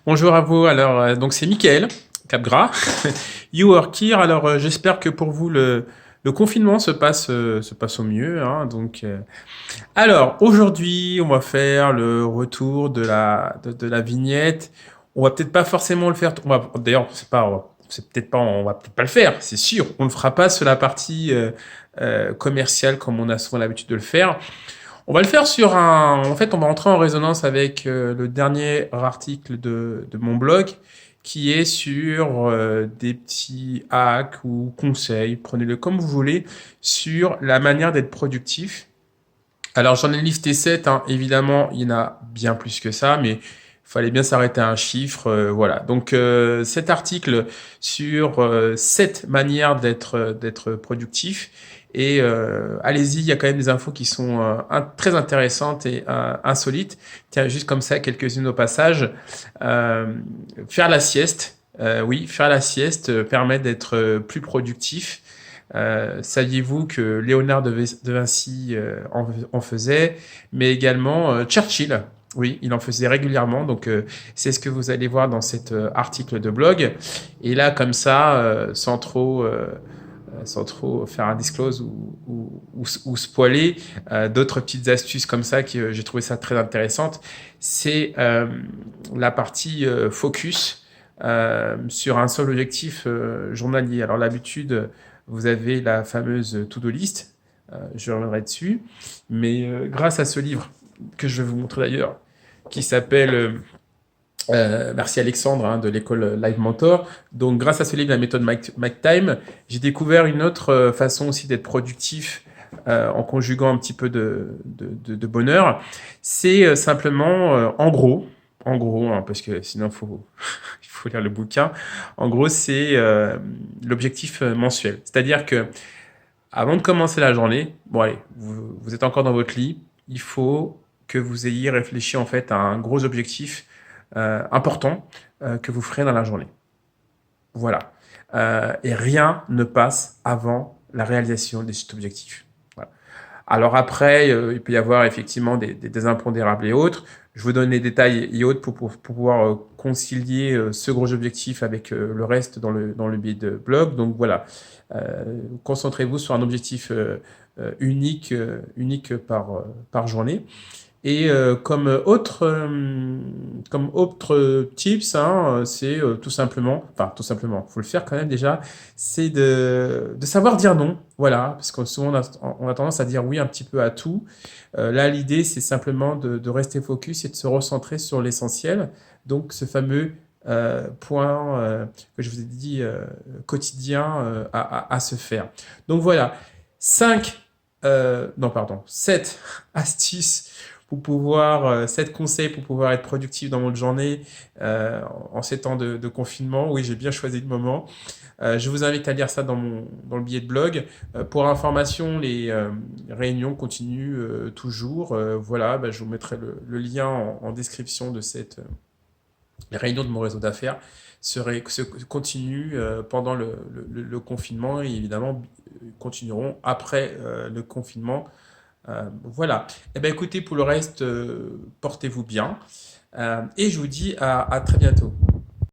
Bonjour à vous. Alors, donc c'est Mickaël, Capgras. You work here. Alors, j'espère que pour vous le confinement se passe au mieux, hein. Alors aujourd'hui, on va faire le retour de la vignette. On va peut-être pas forcément le faire. D'ailleurs, on va peut-être pas le faire, c'est sûr. On le fera pas sur la partie commerciale comme on a souvent l'habitude de le faire. On va le faire sur un. En fait, on va entrer en résonance avec le dernier article de mon blog qui est sur des petits hacks ou conseils, prenez-le comme vous voulez, sur la manière d'être productif. Alors, j'en ai listé 7, hein. Évidemment, il y en a bien plus que ça, mais il fallait bien s'arrêter à un chiffre. Voilà. Cet article sur 7 manières d'être productif. Et allez-y, il y a quand même des infos qui sont très intéressantes et insolites. Tiens, juste comme ça, quelques-unes au passage. Euh, Faire la sieste. Oui, faire la sieste permet d'être plus productif. Saviez-vous que Léonard de Vinci en faisait, mais également Churchill. Oui, il en faisait régulièrement. C'est ce que vous allez voir dans cet article de blog. Et là, comme ça, sans trop faire un disclose ou spoiler, d'autres petites astuces comme ça que j'ai trouvé ça très intéressante. C'est la partie focus sur un seul objectif journalier. Alors l'habitude, vous avez la fameuse to-do list, je reviendrai dessus, mais grâce à ce livre que je vais vous montrer d'ailleurs, qui s'appelle merci Alexandre, hein, de l'école Live Mentor. Donc, grâce à ce livre, la méthode Make Time, j'ai découvert une autre façon aussi d'être productif en conjuguant un petit peu de bonheur. C'est simplement, en gros, hein, parce que sinon il faut lire le bouquin. En gros, c'est l'objectif mensuel. C'est-à-dire que avant de commencer la journée, bon allez, vous êtes encore dans votre lit, il faut que vous ayez réfléchi en fait à un gros objectif important que vous ferez dans la journée. Voilà. Et rien ne passe avant la réalisation de cet objectif. Voilà. Alors après, il peut y avoir effectivement des impondérables et autres. Je vous donne les détails et autres pour pouvoir concilier ce gros objectif avec le reste dans le biais de blog. Donc voilà, concentrez-vous sur un objectif unique par journée. Et comme autre tips, hein, c'est tout simplement, faut le faire quand même déjà, c'est de savoir dire non. Voilà, parce que souvent on a tendance à dire oui un petit peu à tout. Là, l'idée, c'est simplement de rester focus et de se recentrer sur l'essentiel. Donc, ce fameux point que je vous ai dit quotidien à se faire. Donc voilà, 7 astuces pour pouvoir, 7 conseils pour pouvoir être productif dans votre journée en ces temps de confinement. Oui, j'ai bien choisi le moment. Je vous invite à lire ça dans le billet de blog. Pour information, les réunions continuent toujours. Voilà, je vous mettrai le lien en description de cette réunion de mon réseau d'affaires se continue pendant le confinement et évidemment continueront après le confinement. Voilà. Eh bien, écoutez, pour le reste, portez-vous bien. Et je vous dis à très bientôt.